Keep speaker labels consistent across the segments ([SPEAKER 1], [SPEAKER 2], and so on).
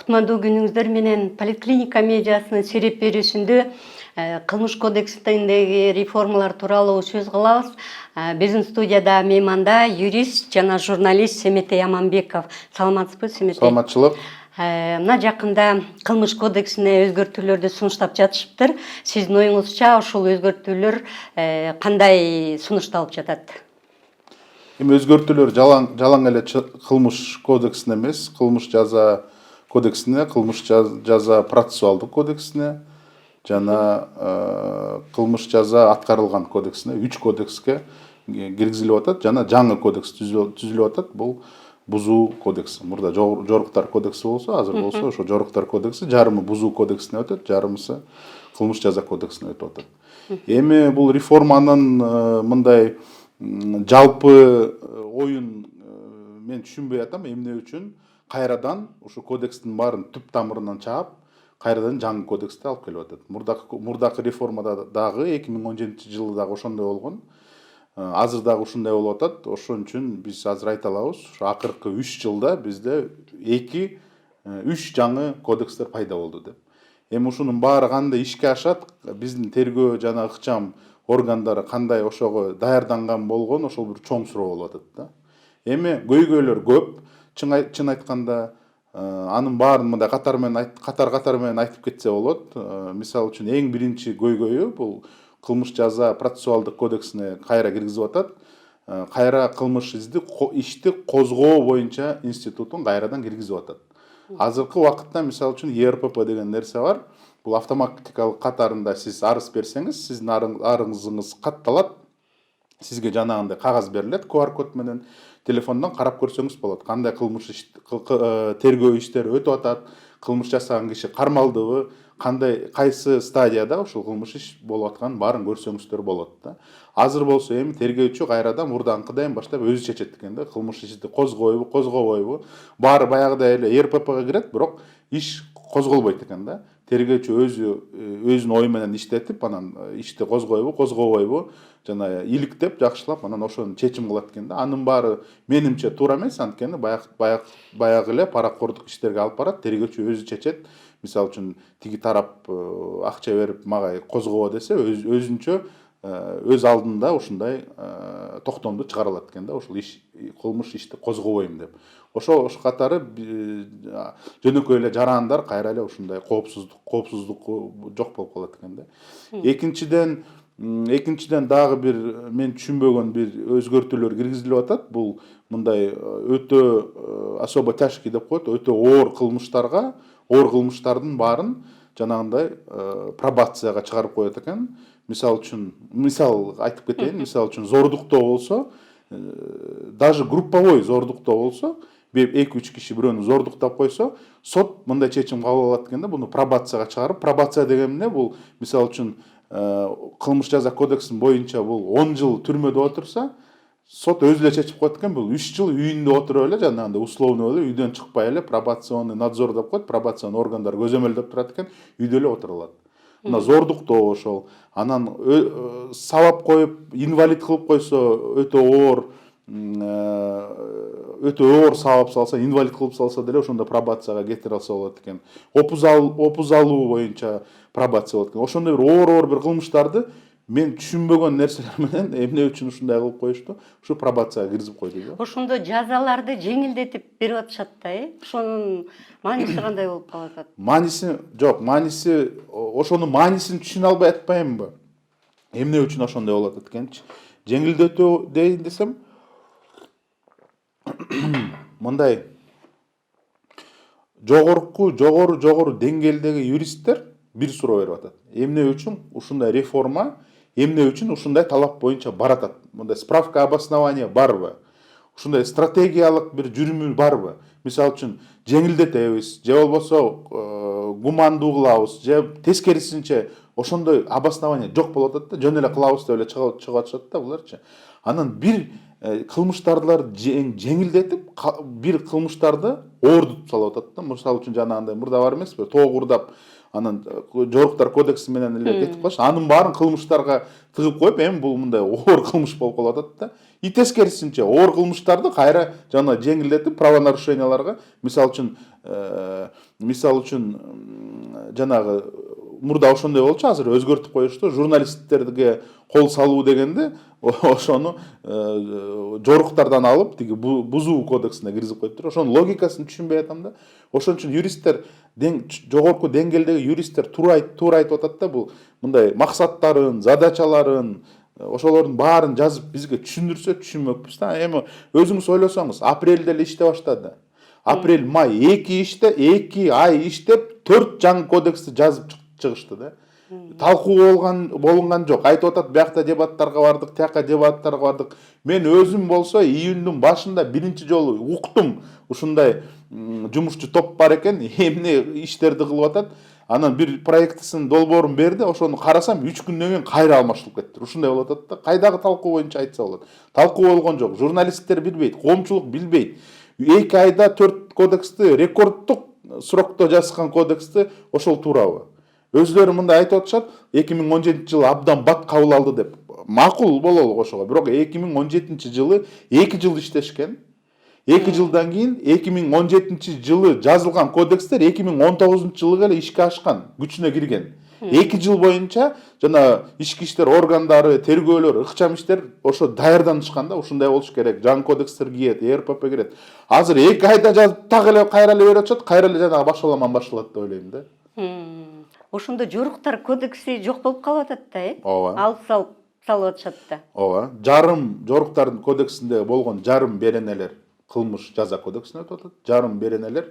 [SPEAKER 1] Кутмандуу күнүңүздөр менен поликлиника медиасынын сереп берүүсүндө кылмыш кодексиндеги реформалар тууралуу сөз кылабыз. Биздин студияда мейманда юрист жана журналист Семетей Аманбеков. Саламатсызбы, Семетей?
[SPEAKER 2] Саламатчылык.
[SPEAKER 1] Мына жакында кылмыш кодексине өзгөртүүлөрдү сунуштап жатышыптыр. Сиздин оюңузча ушул өзгөртүүлөр кандай сунушталып жатат?
[SPEAKER 2] Эми өзгөртүүлөр жалаң эле кылмыш кодексине эмес, кылмыш жаза кодексине, кылмыш жаза процессуалдык кодексине жана кылмыш жаза аткарылган кодексине 3 кодекске киргизилип атат жана жаңы кодекс түзүлүп атат. Бул бузуу кодекси. Мурда жоруктар кодекси болсо, азыр болсо ошо жоруктар кодекси жарымы бузуу кодексине өтөт, жарымысы кылмыш жаза кодексине өтүп атат. Эми бул реформанын мындай жалпы оюн мен түшүнбөй атам. Эмне үчүн кайрадан ушу кодекстин баарын түп тамырынан чаап, кайрадан жаңы кодексти алып келип атат. Мурдакы реформада дагы 2017-жылы дагы ошондой болгон. Азыр дагы ушундай болуп атат. Ошон үчүн биз азыр айта алабыз, ушу акыркы 3 жылда бизде 2-3 жаңы кодекстер пайда болду деп. Эми ушунун баары кандай ишке ашат, биздин тергөө жана ыкчам органдары кандай ошого даярданган болгон, ошол бир чоң суроо болуп атат да. Эми көйгөйлөр көп. Чын айтканда, анын баарын мындай катар менен айтып кетсе болот. Мисалы үчүн эң биринчи көйгөйү бул кылмыш жаза процессуалдык кодексине кайра киргизип атат. Кайра кылмыш ишти козгоо боюнча институтун кайрадан киргизип атат. Азыркы убакытта мисалы үчүн ЕРПП деген нерсе бар. Бул автоматикалык катарында сиз арыз берсеңиз, сиздин арызыңыз катталат. Сизге жанагындай кагаз берилет, QR код менен телефондон карап көрсөңүз болот. Кандай кылмыш тергөө иштери өтүп атат, кылмыш жасаган киши кармалдыбы, кайсы стадияда ушул кылмыш иш болуп атканын баарын көрсөңүздөр болот да. Азыр болсо эми тергөөчү кайрадан мурдаңкыдан баштап өзү чечет экен да, кылмыш ишти козгойбу, козгобойбу. Баары баягыдай эле ЕРППга кирет, бирок иш козголбойт экен да. Тергөөчү өзүнүн ою менен иштетип, анан ишти козгойбу, козгобойбу жана иликтеп, жакшылап, анан ошону чечим кылат экен да. Анын баары менимче туура эмес, анткени баягы эле паракордук иштерге алып барат, тергөөчү өзү чечет. Мисалы үчүн тиги тарап акча берип мага козгобо десе, өзүнчө өз алдында ушундай токтомду чыгара алат экен да, ушул кылмыш ишти козгобойм деп. Ошо катары жөнөкөй эле жарандар кайра эле ушундай коопсуздук жок болуп калат экен да. Экинчиден дагы бир мен түшүнбөгөн бир өзгөртүүлөр киргизилип атат. Бул мындай өтө особо тяжкий деп коет, өтө оор кылмыштардын баарын жанагындай пробацияга чыгарып коет экен. Мисал айтып кетейин, мисалы үчүн зордуктоо болсо, даже групповой зордуктоо болсо, 2-3 киши бирөөнү зордуктап койсо, сот мындай чечим кабыл алат экен да, буну пробацияга чыгарып. Пробация деген эмне? Бул мисалы үчүн кылмыш жаза кодексинин боюнча бул 10 жыл түрмөдө отурса, сот өзү эле чечип коет экен, бул 3 жыл үйүндө отуруп эле, жанагындай условно эле үйдөн чыкпай эле, пробационный надзор деп коет, пробацион органдар көзөмөлдөп турат экен, үйдө эле отура алат. Мына зордуктоо ошол. Анан сабап коюп, инвалид кылып койсо, өтө оор сабап салса, инвалид кылып салса деле ошондо пробацияга кетире алса болот экен. Опуз алуу боюнча пробация болот экен. Ошондой бир оор бир кылмыштарды мен түшүнбөгөн нерселер менен эмне үчүн ушундай кылып коюшту? Ушу пробацияга киргизип койду да.
[SPEAKER 1] Ошондо жазаларды жеңилдетип берип атышат да, Ошонун мааниси кандай болуп калып атат?
[SPEAKER 2] Ошонун маанисин түшүнө албай атпаймынбы? Эмне үчүн ошондой болуп атат экенчи? Жеңилдетүү дейин десем, мындай жогору деңгээлдеги юристтер бир суроо берип атат. Эмне үчүн ушундай реформа, эмне үчүн ушундай талап боюнча баратат? Мындай справка обоснования барбы? Ушундай стратегиялык бир жүрүмү барбы? Мисалы үчүн жеңилдетебиз, же болбосо гумандуу кылабыз, же тескерисинче ошондой обоснование жок болуп атат да, жөн эле кылабыз деп эле чыгып атышат да буларчы. Анан бир кылмыштарды жеңилдетип, бир кылмыштарды оор тутуп салып атат да. Мисалы үчүн жанагындай мурда бар эмеспи? Тоогурдап анан жоруктар кодекси менен эле кетип калыш. Анын баарын кылмыштарга тыгып коюп, эми бул мындай оор кылмыш болуп калып атат да. И тескерисинче оор кылмыштарды кайра жана жеңилдетип правонарушенияларга, мисал үчүн жанагы мурда ошондой болчу, азыр өзгөртүп коюшту. Журналисттерге кол салуу дегенди ошону жоруктардан алып тиги бузуу кодексине киргизип коюптур. Ошонун логикасын түшүнбөй атам да. Ошон үчүн юристтер, жогорку деңгээлдеги юристтер туура айтып атат да, бул мындай максаттарын, задачаларын, ошолордун баарын жазып бизге түшүндүрсө түшүнмөкпүз да. Эми өзүңүз ойлосоңуз, апрелде эле иштеп баштады. Апрель, май 2 ай иштеп 4 жаңы кодексти жазып чыгышты да. Талкуу болгон жок. Айтып атат, биякта дебаттарга бардык, тияка дебаттарга бардык. Мен өзүм болсо июндун башында биринчи жолу уктум, ушундай жумушчу топ бар экен, эмне иштерди кылып атат. Анан бир проектисин долбоорун берди, ошону карасам 3 күндөн кийин кайра алмаштырылып кетти. Ушундай болуп атат да. Кайдагы талкуу боюнча айтса болот. Талкуу болгон жок. Журналисттер билбейт, коомчулук билбейт. 2 айда 4 кодексти, рекордтук срокто жазган кодексти ошол туурабы? Өзлөрү мындай айтып атышат, 2017-жылы абдан бат кабыл алды деп. Макул бололу ошого. Бирок 2017-жылы 2 жыл иштешкен. 2 жылдан кийин 2017-жылы жазылган кодекстер 2019-жылы эле ишке ашкан, күчүнө кирген. 2 жыл боюнча жана ички иштер органдары, тергөөлөр, ыкчам иштер ошо даярданышкан да, ушундай болуш керек. Жаңы кодекстер кирет, РПП кирет. Азыр 2 айда жазып так эле кайра эле берип атышат, кайра эле жанагы башаламан башталат деп ойлойм да.
[SPEAKER 1] Ошондо жоруктар кодекси жок болуп калып атат да,
[SPEAKER 2] Ооба.
[SPEAKER 1] Алып салып атышат да.
[SPEAKER 2] Ооба. Жарым жоруктардын кодексинде болгон жарым беренелер кылмыш жаза кодексине өтүп атат. Жарым беренелер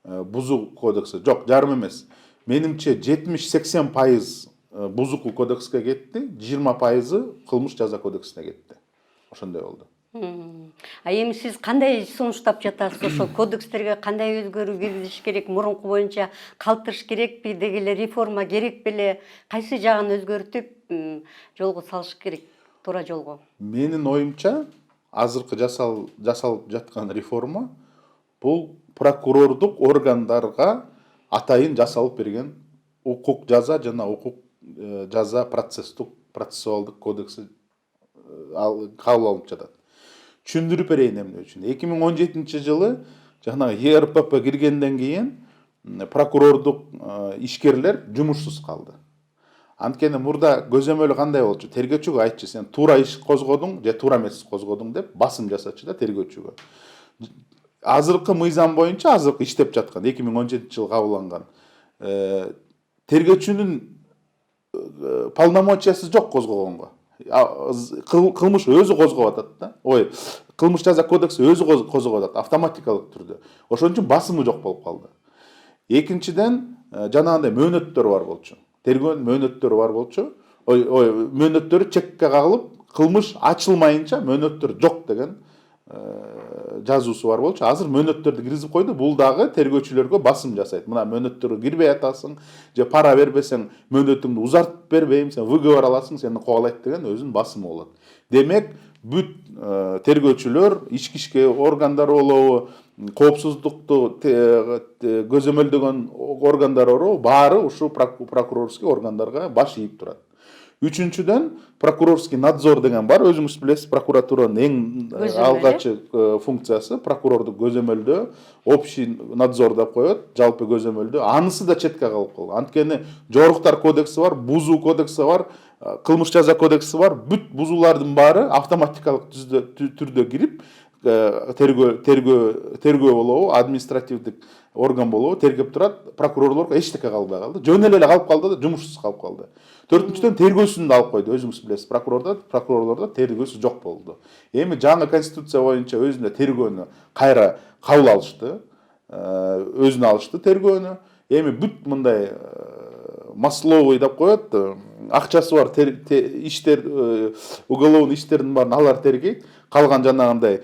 [SPEAKER 2] бузуу кодекси. Жок, жарым эмес. Менимче 70-80% бузуку кодекске кетти, 20% кылмыш жаза кодексине кетти. Ошондой болду.
[SPEAKER 1] А эми сиз кандай сунуштап жатасыз? Ошол кодекстерге кандай өзгөрүү киргизиш керек, мурунку боюнча калтырыш керекпи, деги эле реформа керек беле? Кайсы жагын өзгөртүп жолго салыш керек, туура жолго?
[SPEAKER 2] Менин оюмча, азыркы жасалып жаткан реформа бул прокурордук органдарга атайын жасалып берген укук жаза жана укук жаза процессуалдык кодекси кабыл алынып жатат. Түшүндүрүп берейин эмне үчүн. 2017-жылы жанагы ЕРПП киргенден кийин прокурордук ишкерлер жумушсуз калды. Анткени мурда көзөмөлү кандай болчу? Тергөөчүгө айтчу, сен туура иш козгодуң же туура эмес козгодуң деп басым жасачу да тергөөчүгө. Азыркы мыйзам боюнча, азыркы иштеп жаткан 2017-жылы кабылган тергөөчүнүн полномочиясы жок козгогонго. Кылмыш өзү козгоп атат да. Кылмыш жаза кодекси өзү козгоп атат автоматикалык түрдө. Ошон үчүн басымы жок болуп калды. Экинчиден, жанагындай мөөнөттөр бар болчу. Тергөөнүн мөөнөттөрү бар болчу. Мөөнөттөрү чекке кагылып, кылмыш ачылмайынча мөөнөттөр жок деген жазуусу бар болчу. Азыр мөөнөттөрдү киргизип койду. Бул дагы тергөөчүлөргө басым жасайт. Мына мөөнөттөргө кирбей атасың, же пара бербесең мөөнөтүңдү узартып бербейм, сен выговор аласың, сени кубалайт деген өзүнүн басымы болот. Демек, бүт тергөөчүлөр, ички ишке органдары болобу, коопсуздукту көзөмөлдөгөн органдар болобу, баары ушу прокурорский органдарга баш ийип турат. Үчүнчүдөн, прокурорский надзор деген бар. Өзүңүз билесиз, прокуратуранын эң алгачкы функциясы прокурорду көзөмөлдөө, общий надзор деп коет, жалпы көзөмөлдөө. Анысы да четке калып калды. Анткени жоруктар кодекси бар, бузуу кодекси бар, кылмыш жаза кодекси бар. Бүт бузуулардын баары автоматикалык түрдө кирип, тергөө болобу, административдик орган болобу тергеп турат, прокурорлорго эчтеке калбай калды. Жөн эле калып калды да, жумушсуз калып калды. Төртүнчүдөн, тергөөсүн да алып койду. Өзүңүз билесиз, прокурорлордо тергөөсү жок болду. Эми жаңы конституция боюнча өзүнө тергөөнү кайра кабыл алышты, өзүнө алышты тергөөнү. Эми бүт мындай масловый деп коет, акчасы бар иштер, уголовный иштердин баарын алар тергейт. Калган жанагындай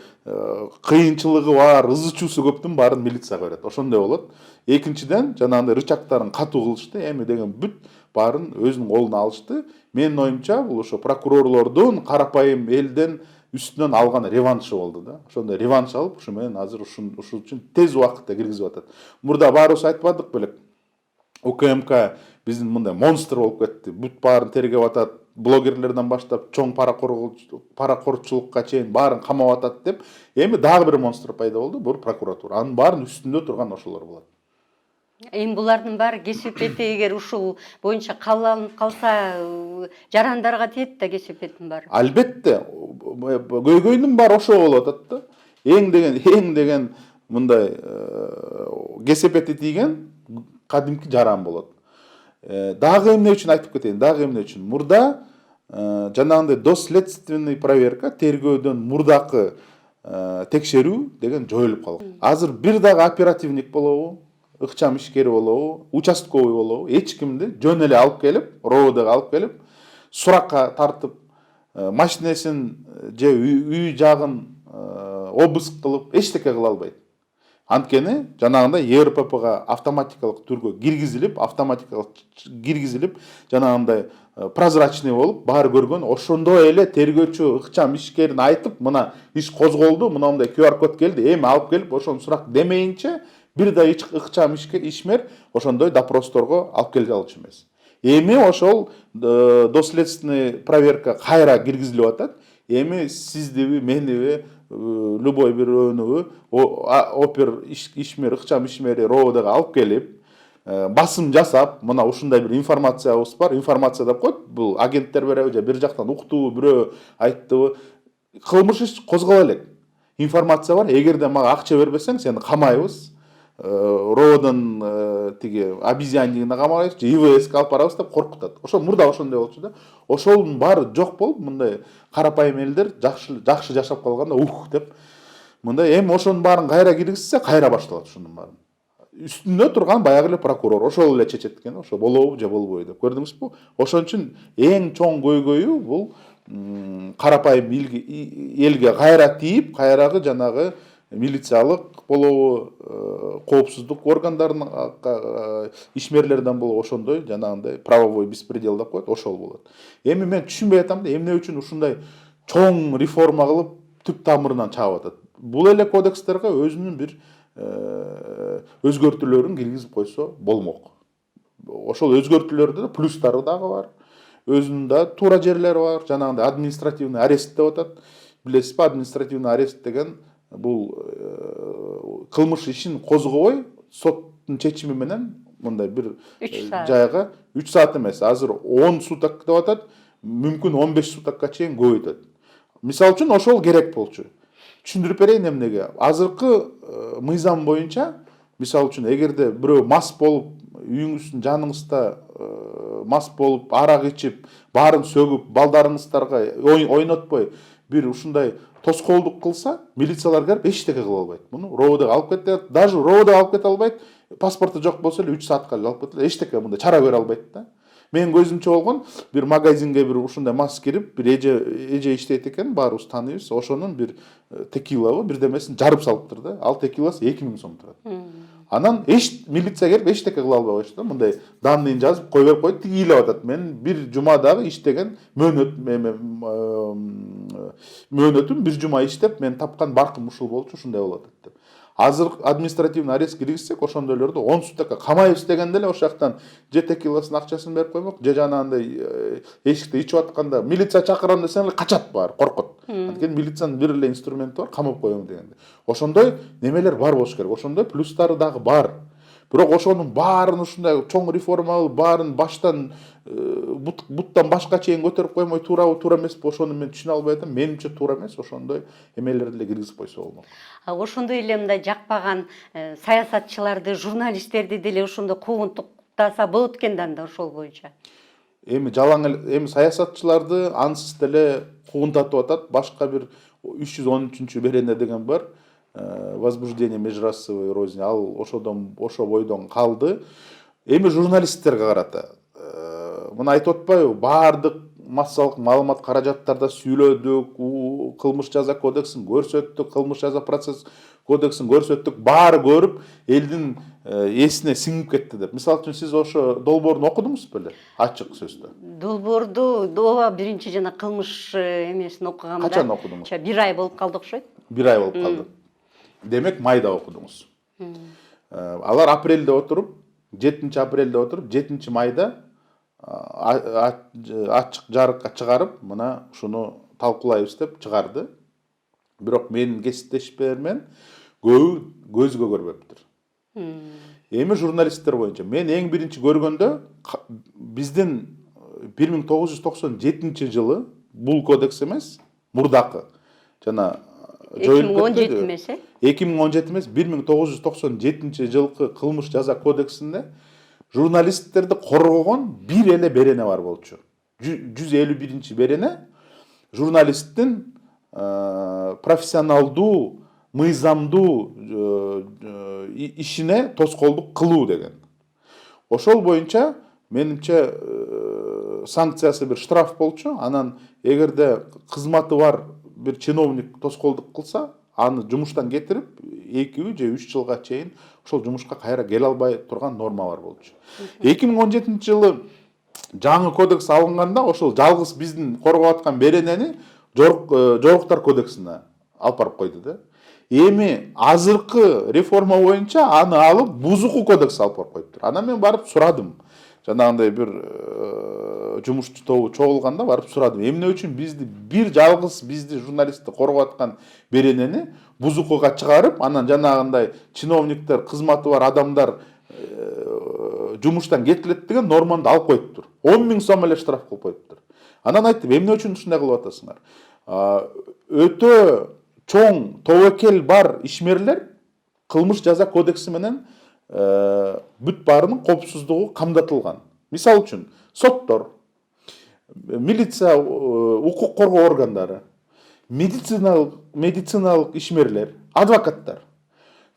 [SPEAKER 2] кыйынчылыгы бар, ызы чуусу көптүн баарын милицияга берет. Ошондой болот. Экинчиден, жанагындай рычагтарын катуу кылышты. Эми деген бүт баарын өзүнүн колуна алышты. Менин оюмча, бул ошо прокурорлордун карапайым элден үстүнөн алган реваншы болду да. Ошондой реванш алып, ушу менен азыр ушул үчүн тез убакытта киргизип атат. Мурда баарыбыз айтпадык белек. УКМК биздин мындай монстр болуп кетти. Бүт баарын тергеп атат, блогерлерден баштап чоң паракорчулукка чейин баарын камап атат деп, эми дагы бир монстр пайда болду, бул прокуратура. Анын баарын үстүндө турган ошолор болот.
[SPEAKER 1] Эми булардын баары кесепети эгер ушул боюнча кабыл калса жарандарга тиет да кесепеттин баары.
[SPEAKER 2] Албетте, көйгөйдүн баары ошо болуп атат да. Эң деген мындай кесепети тийген кадимки жаран болот. Дагы эмне үчүн айтып кетейин, дагы эмне үчүн? Мурда жанагындай доследственный проверка, тергөөдөн мурдакы текшерүү деген жоюлуп калган. Азыр бир дагы оперативник болобу, ыкчам ишкери болобу, участковый болобу, эч кимди жөн эле алып келип, РОВДга алып келип, суракка тартып, машинесин же үй жагын обыск кылып, эчтеке кыла албайт. Анткени жанагындай ЕРППга автоматикалык түргө киргизилип, жанагындай прозрачный болуп, баары көргөн, ошондой эле тергөөчү ыкчам ишкерин айтып, мына иш козголду, мындай QR код келди, эми алып келип, ошону сурак демейинче, бир да ыкчам ишмер ошондой допросторго алып келе алчу эмес. Эми ошол доследственный проверка кайра киргизилип атат. Эми сиздиби, мениби, любой бирөөнүбү опер ишмер, ыкчам ишмери РОВДга алып келип, басым жасап, мына ушундай бир информациябыз бар, информация деп коет, бул агенттер береби же бир жактан уктубу, бирөө айттыбы, кылмыш иш козголо элек. Информация бар, эгерде мага акча бербесең, сени камайбыз. РОВДдун тиги обезьяннигине камайбыз, же ИВСке алып барабыз деп коркутат. Ошо мурда ошондой болчу да. Ошонун баары жок болуп, мындай карапайым элдер жакшы жашап калганда деп мындай эми ошонун баарын кайра киргизсе, кайра башталат ушунун баарын. Үстүндө турган баягы эле прокурор ошол эле чечет экен, ошо болобу же болбойбу деп. Көрдүңүзбү? Ошон үчүн эң чоң көйгөйү бул карапайым элге кайра тийип, кайрагы жанагы милициялык болобу, коопсуздук органдарынын ишмерлерден болобу, ошондой жанагындай правовой беспредел деп коет, ошол болот. Эми мен түшүнбөй атам да, эмне үчүн ушундай чоң реформа кылып түп тамырынан чаап атат. Бул эле кодекстерге өзүнүн бир өзгөртүүлөрүн киргизип койсо болмок. Ошол өзгөртүүлөрдө да плюстары дагы бар. Өзүнүн да туура жерлери бар. Жанагындай административный арест деп атат. Билесизби, административный арест деген бул кылмыш ишин козгобой, соттун чечими менен мындай бир жайга 3 саат эмес, азыр 10 суток деп атат, мүмкүн 15 сутокко чейин көбөйтөт. Мисалы үчүн ошол керек болчу. Түшүндүрүп берейин эмнеге. Азыркы мыйзам боюнча, мисалы үчүн эгерде бирөө мас болуп, үйүңүздүн жаныңызда мас болуп, арак ичип, баарын сөгүп, балдарыңыздарга ойнотпой, бир ушундай тоскоолдук кылса, милициялар келип эчтеке кыла албайт. Муну РОВДга алып кетет, даже РОВДга алып кете албайт. Паспорту жок болсо эле 3 саатка алып кетет, эчтеке мындай чара көрө албайт да. Менин көзүмчө болгон бир магазинге бир ушундай мас кирип, бир эже иштейт экен, баарыбыз тааныйбыз. Ошонун бир текилабы бирдемесин жарып салыптыр да. Ал текиласы 2000 сом турат. Анан милиция келип эчтеке кыла албай койчу да. Мындай данныйын жазып кой берип койду, тиги илеп атат. Мен бир жумадагы иштеген мөөнөтүм бир жума иштеп, мен тапкан баркым ушул болчу, ушундай болуп атат деп. Азыр административный арест киргизсек, ошондойлорду 10 сутокко камайбыз дегенде эле ошол жактан же текиласын акчасын берип коймок, же жанагындай эшикте ичип атканда милиция чакырам десең эле качат баары, коркот. Анткени милициянын бир эле инструменти бар, камап коем дегенде. Ошондой немелер бар болуш керек, ошондой плюстары дагы бар. Бирок ошонун баарын ушундай чоң реформа кылып, баарын баштан буттан башка чейин көтөрүп коймой, туурабы, туура эмеспи, ошону мен түшүнө албай атам. Менимче туура эмес, ошондой эмелерди эле киргизип койсо болмок.
[SPEAKER 1] Ошондой эле мындай жакпаган саясатчыларды, журналисттерди деле ошондой куугунтуктаса болот экен да ошол боюнча.
[SPEAKER 2] Эми саясатчыларды ансыз деле куугунтатып атат. Башка бир 313 берене деген бар. Возбуждение межрасовой розни, ал ошо бойдон калды. Эми журналисттерге карата мына айтып атпайбы, баардык массалык маалымат каражаттарда сүйлөдүк, кылмыш жаза кодексин көрсөттүк, кылмыш жаза процесс кодексин көрсөттүк, баары көрүп, элдин эсине сиңип кетти деп. Мисалы үчүн сиз ошо долбоорду окудуңуз беле? Ачык сөздө.
[SPEAKER 1] Долбоорду ооба биринчи жана кылмыш эмесин окугамда.
[SPEAKER 2] Качан окудуңуз?
[SPEAKER 1] 1 ай болуп калды окшойт.
[SPEAKER 2] 1 ай болуп калды. Демек майда окудуңуз. Алар апрелде отуруп, 7 апрелде отуруп 7 майда ачык жарыкка чыгарып мына ушуну талкуулайбыз деп чыгарды. Бирок менин кесиптешпер менен көбү көзгө көрбөптүр. Эми журналисттер боюнча мен эң биринчи көргөндө биздин 1997 жылы бул кодекс эмес, мурдакы жана
[SPEAKER 1] 2017 эмес,
[SPEAKER 2] 2017 эмес, 1997 жылкы кылмыш жаза кодексинде журналисттерди коргогон бир эле берене бар болчу. 151 берене журналисттин профессионалдуу, мыйзамдуу ишине тоскоолдук кылуу деген. Ошол боюнча менимче санкциясы бир штраф болчу. Анан эгерде кызматы бар бир чиновник тоскоолдук кылса, аны жумуштан кетирип 2 же 3 жылга чейин ошол жумушка кайра келе албай турган норма бар болчу. 2017 жылы жаңы кодекс алынганда ошол жалгыз биздин коргоп аткан беренени жоруктар кодексине алып барып койду да. Эми азыркы реформа боюнча аны алып бузуку кодекс алып барып коюптур. Анан мен барып сурадым. Жанагындай бир жумушчу тобу чогулганда барып сурадым. Эмне үчүн бир жалгыз бизди журналистти коргоп аткан беренени бузукуга чыгарып, анан жанагындай чиновниктер, кызматы бар адамдар жумуштан кетилет деген норманы алып коюптур. 10.000 сом эле штраф кылып коюптур. Анан айттым, эмне үчүн ушундай кылып атасыңар? Өтө чоң тобокел бар ишмерлер кылмыш жаза кодекси менен бүт баарынын коопсуздугу камдатылган. Мисалы үчүн соттор, милиция, укук коргоо органдары, медициналык ишмерлер, адвокаттар,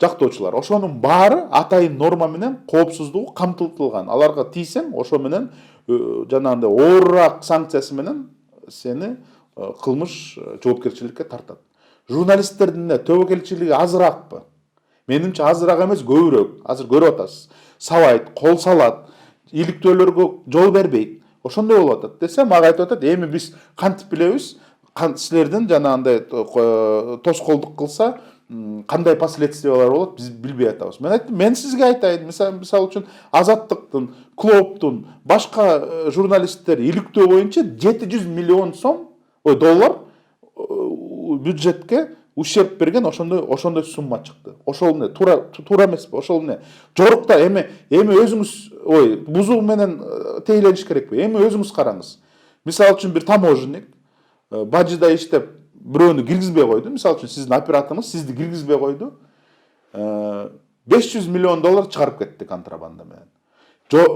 [SPEAKER 2] жактоочулар, ошонун баары атайын норма менен коопсуздугу камтылтылган. Аларга тийсең, ошо менен жанагындай оорураак санкциясы менен сени кылмыш жоопкерчиликке тартат. Журналисттердин тобокелчилиги азыраакпы? Менимче азыраак эмес, көбүрөөк. Азыр көрүп атасыз. Сабайт, кол салат, иликтөөлөргө жол бербейт. Ошондой болуп атат десе, мага айтып атат, эми биз кантип билебиз? Силердин жанагындай тоскоолдук кылса, кандай последствиялар болот, биз билбей атабыз. Мен айттым, мен сизге айтайын, мисалы үчүн Азаттыктын, Клоптун, башка журналисттер иликтөө боюнча 700 миллион сом, доллар бюджетке ущерб берген, ошондой сумма чыкты. Ошол эмне туура эмеспи? Ошол эмне жорукта эми өзүңүз бузуу менен тейлениш керекпи? Эми өзүңүз караңыз. Мисалы үчүн бир таможенник бажыда иштеп бирөөнү киргизбей койду. Мисалы үчүн сиздин операторуңуз сизди киргизбей койду. 500 миллион доллар чыгарып кетти контрабанда менен.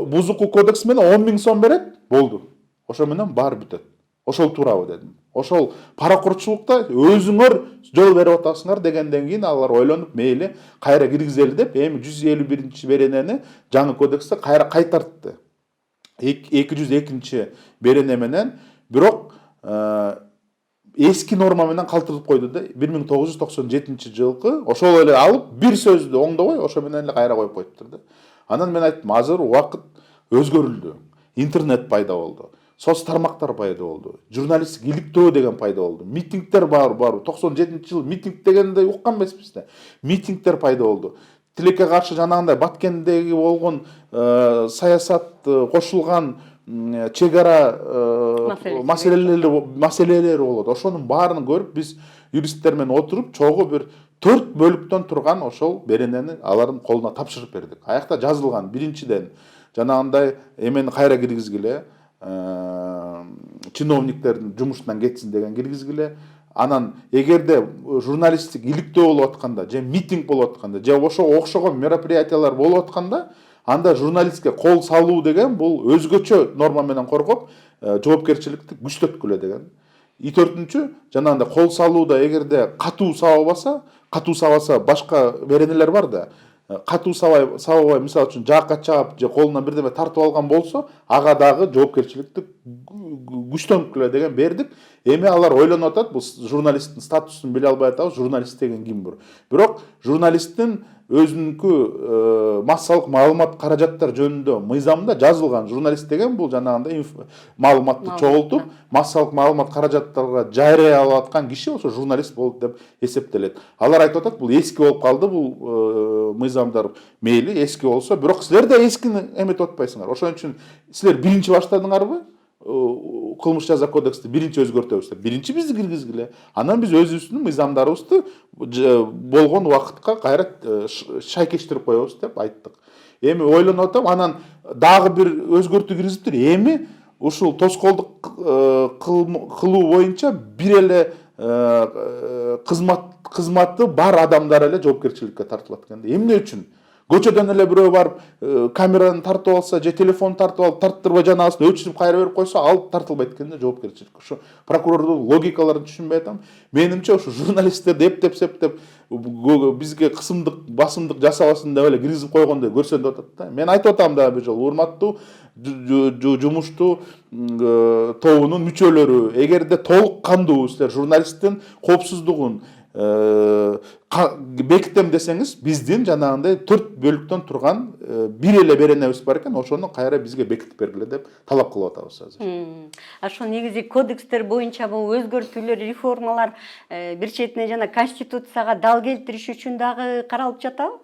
[SPEAKER 2] Бузуку кодекс менен 10.000 сом берет, болду. Ошо менен баары бүтөт. Ошол туурабы дедим. Ошол паракурчулукта өзүңөр жол берип атасыңар дегенден кийин алар ойлонуп, мейли кайра киргизели деп, эми 151 беренени жаңы кодексте кайра кайтартты. 202 берене менен, бирок эски норма менен калтырып койду да. 1997 жылкы ошол эле алып бир сөздү оңдобой, ошо менен эле кайра коюп коюптур да. Анан мен айттым, азыр убакыт өзгөрүлдү. Интернет пайда болду. Соц тармактар пайда болду. Журналисттик иликтөө деген пайда болду. Митингдер бар. 97 жылы митинг дегенди уккан эмеспиз да. Митингдер пайда болду. Тилекке каршы жанагындай Баткендеги болгон саясат кошулган чек ара маселелер болот. Ошонун баарын көрүп биз юристтер менен отуруп чогуу бир 4 бөлүктөн турган ошол беренени алардын колуна тапшырып бердик. Аякта жазылган биринчиден жанагындай эмени кайра киргизгиле, чиновниктердин жумушунан кетсин деген киргизгиле. Анан эгерде журналисттик иликтөө болуп атканда, же митинг болуп атканда, же окшогон мероприятиялар болуп атканда, анда журналистке кол салуу деген бул өзгөчө норма менен коргоп, жоопкерчиликти күчтөткүлө деген. 4-түнчү, жанагындай кол салууда эгерде катуу сабаса башка беренелер бар да. Катуу сабабай, мисалы үчүн жаакка чаап же колуна бирдеме тартып алган болсо, ага дагы жоопкерчиликти күчтөнткүлө деген бердик. Эми алар ойлонуп атат, бул журналисттин статусун биле албай атабыз, журналист деген ким бур. Бирок журналисттин өзүнүкү массалык маалымат каражаттар жөнүндө мыйзамда жазылган. Журналист деген бул жанагындай маалыматты чогултуп, массалык маалымат каражаттарга жарыялап аткан киши ошо журналист болот деп эсептелет. Алар айтып атат, бул эски болуп калды, бул мыйзамдар мейли эски болсо, бирок силер да эскини эметип атпайсыңар. Ошон үчүн силер биринчи баштадыңарбы? Кылмыш жаза кодексти биринчи өзгөртөбүз деп. Биринчи бизди киргизгиле. Анан биз өзүбүздүн мыйзамдарыбызды болгон убакытка кайра шайкештирип коебуз деп айттык. Эми ойлонуп атам, анан дагы бир өзгөртүү киргизиптир. Эми ушул тоскоолдук кылуу боюнча бир эле кызматы бар адамдар эле жоопкерчиликке тартылат экен. Эмне үчүн? Көчөдөн эле бирөө барып камераны тартып алса же телефон тартып алып тарттырбай жанагасын өчүрүп кайра берип койсо, ал тартылбайт экен да жоопкерчилик. Ошо прокурордун логикаларын түшүнбөй атам. Менимче ошо журналисттерди эптеп бизге кысымдык, басымдык жасабасын деп эле киргизип койгондой көрсөнүп атат да. Мен айтып атам да бир жолу, урматтуу жумуштуу тобунун мүчөлөрү, эгерде толук кандуу силер журналисттин коопсуздугун бекитем десеңиз, биздин жанагындай 4 бөлүктөн турган бир эле беренебиз бар экен, ошону кайра бизге бекитип бергиле деп талап кылып атабыз азыр.
[SPEAKER 1] Ошо негизи кодекстер боюнча бул өзгөртүүлөр, реформалар бир четине жана конституцияга дал келтириш үчүн дагы каралып жатабы?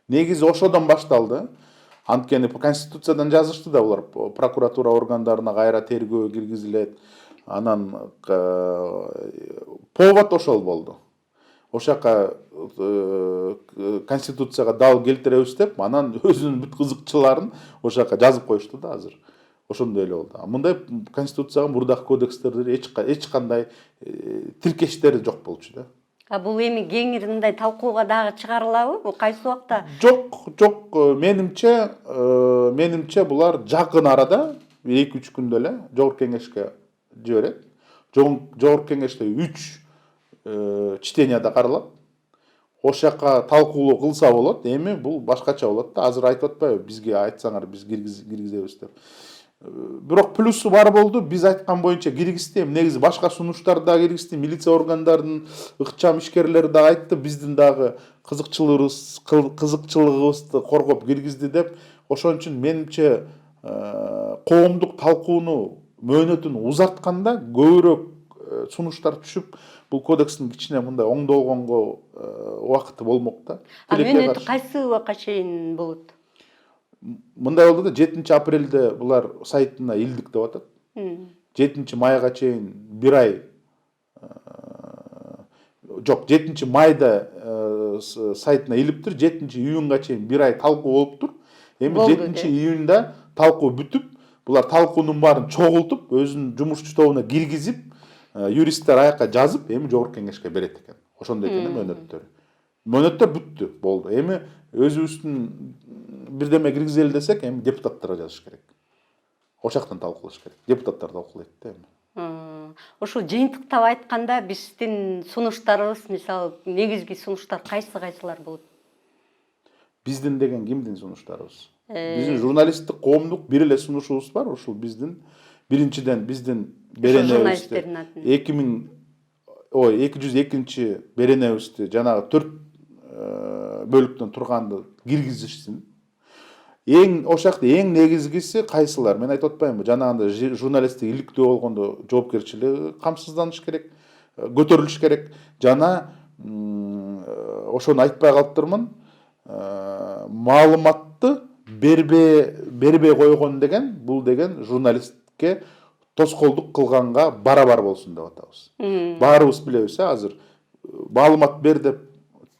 [SPEAKER 2] Негизи ошодон башталды. Анткени конституциядан жазышты да, булар прокуратура органдарына кайра тергөө киргизилет. Анан повод ошол болду. Ошака конституцияга дал келтиребиз деп, анан өзүнүн бүт кызыкчыларын ошака жазып коюшту да азыр. Ошондой эле болду. Мындай конституцияга мурдагы кодекстерде эч кандай тиркештери жок болчу да.
[SPEAKER 1] Бул эми кеңиринде талкууга дагы чыгарылабы? Бул кайсы убакта?
[SPEAKER 2] Жок, менимче булар жакын арада 2-3 күндө эле Жогорку кеңешке жиберет. Жогорку кеңеште 3 чтенияда каралат. Ошака талкуулоо кылса болот. Эми бул башкача болот да. Азыр айтып атпайбы, бизге айтсаңар биз киргизебиз деп. Бирок плюсу бар болду. Биз айткан боюнча киргизди. Негизи башка сунуштар да киргизди. Милиция органдарынын ыкчам ишкерлери да айтты, биздин дагы кызыкчылыгыбызды коргоп киргизди деп. Ошон үчүн менимче коомдук талкууну мөөнөтүн узартканда көбүрөөк сунуштар түшүп, бул кодекстин кичине мындай оңдолгонго убакыты болмок да.
[SPEAKER 1] Мөөнөтү кайсы убакка чейин болот?
[SPEAKER 2] Мындай болду да, 7 апрелде булар сайтына илдик деп атат. 7 майга чейин бир ай, жок, 7 майда сайтына илиптир, 7 июнга чейин бир ай талкуу болуптур. Эми 7 июнда талкуу бүтүп, булар талкуунун баарын чогултуп, өзүнүн жумушчу тобуна киргизип, юристтер аяка жазып, эми Жогорку кеңешке берет экен. Ошондой экен мөөнөттөр. Мөөнөттөр бүттү, болду. Эми өзүбүздүн бирдеме киргизели десек, эми депутаттарга жазыш керек. Ошактан талкуулаш керек. Депутаттар талкуулайт да эми.
[SPEAKER 1] Ошо жыйынтыктап айтканда биздин сунуштарыбыз, мисалы, негизги сунуштар кайсылар болот?
[SPEAKER 2] Биздин деген кимдин сунуштарыбыз? Биздин журналисттик коомдук бир эле сунушубуз бар, ушул биздин биринчиден биздин беренебизди 202 беренебизди жанагы 4 бөлүктөн турганды киргизишсин. Ошакта эң негизгиси кайсылар? Мен айтып атпаймынбы? Жанагындай журналисттик иликтөө болгондо жоопкерчилиги камсызданыш керек, көтөрүлүш керек. Жана ошону айтпай калыптырмын. Маалыматты бербей койгон деген, бул деген журналистке тоскоолдук кылганга барабар болсун деп атабыз. Баарыбыз билебиз, азыр маалымат бер деп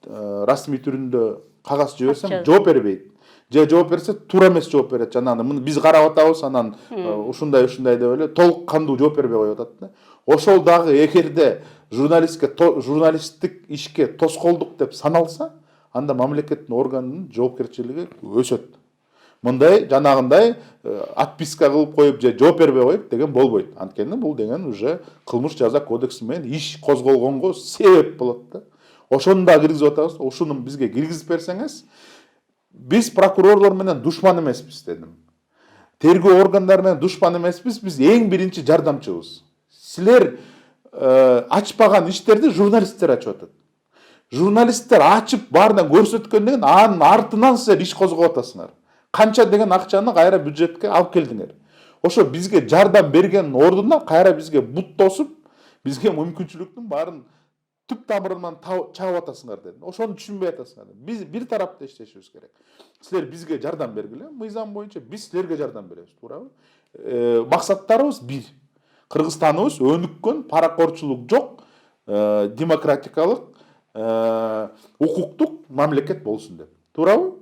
[SPEAKER 2] расмий түрүндө кагаз жиберсем жооп бербейт. Же жооп берсе, туура эмес жооп берет. Жанагы биз карап атабыз, анан ушундай деп эле толук кандуу жооп бербей коюп атат да. Ошол дагы эгерде журналисттик ишке тоскоолдук деп саналса, анда мамлекеттин органынын жоопкерчилиги өсөт. Мындай жанагындай отписка кылып коюп же жооп бербей коюп деген болбойт. Анткени бул деген уже кылмыш жаза кодекси менен иш козголгонго себеп болот да. Ошону да киргизип атабыз. Ошону бизге киргизип берсеңиз, биз прокурорлор менен душман эмеспиз дедим. Тергөө органдары менен душман эмеспиз, биз эң биринчи жардамчыбыз. Силер ачпаган иштерди журналисттер ачып атат. Журналисттер ачып баарынан көрсөткөндөн кийин анын артынан силер иш козгоп атасыңар. Канча деген акчаны кайра бюджетке алып келдиңер. Ошо бизге жардам бергендин ордуна кайра бизге бут тосуп, бизге мүмкүнчүлүктүн баарын түп тамырынан чаап атасыңар дедим. Ошону түшүнбөй атасыңар. Биз бир тарапта иштешибиз керек. Силер бизге жардам бергиле, мыйзам боюнча биз силерге жардам беребиз, туурабы? Максаттарыбыз бир. Кыргызстаныбыз өнүккөн, паракорчулук жок, демократикалык, укуктук мамлекет болсун деп. Туурабы?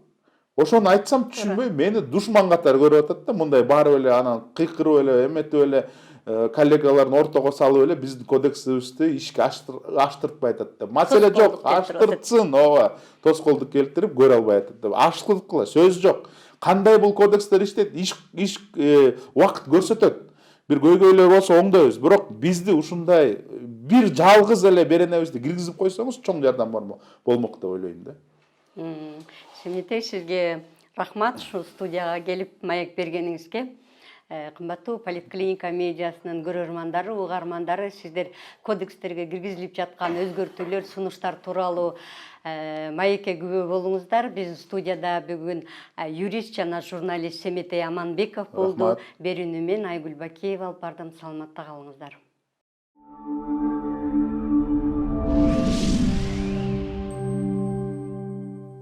[SPEAKER 2] Ошону айтсам түшүнбөй, мени душман катары көрүп атат да, мындай барып эле анан кыйкырып эле, эметип эле, коллегаларын ортого салып эле биздин кодексибизди ишке аштыртпай атат деп. Маселе жок, аштыртсын, ооба. Тоскоолдук келтирип көрө албай атат деп. Аштырткыла, сөз жок. Кандай бул кодекстер иштейт? Иш убакыт көрсөтөт. Бир көйгөйлөр болсо оңдойбуз. Бирок бизди ушундай бир жалгыз эле беренебизди киргизип койсоңуз чоң жардам болмок деп ойлойм да.
[SPEAKER 1] Шемете, сизге рахмат ушу студияга келип маек бергениңизге. Кымбаттуу Политклиника медиасынын көрөрмандары, угармандары, сиздер кодекстерге киргизилип жаткан өзгөртүүлөр, сунуштар тууралуу маекке күбө болуңуздар. Биздин студияда бүгүн юрист жана журналист Семетей Аманбеков болду. Берүүнү мен Айгүл Бакиева алып бардым. Саламатта калыңыздар.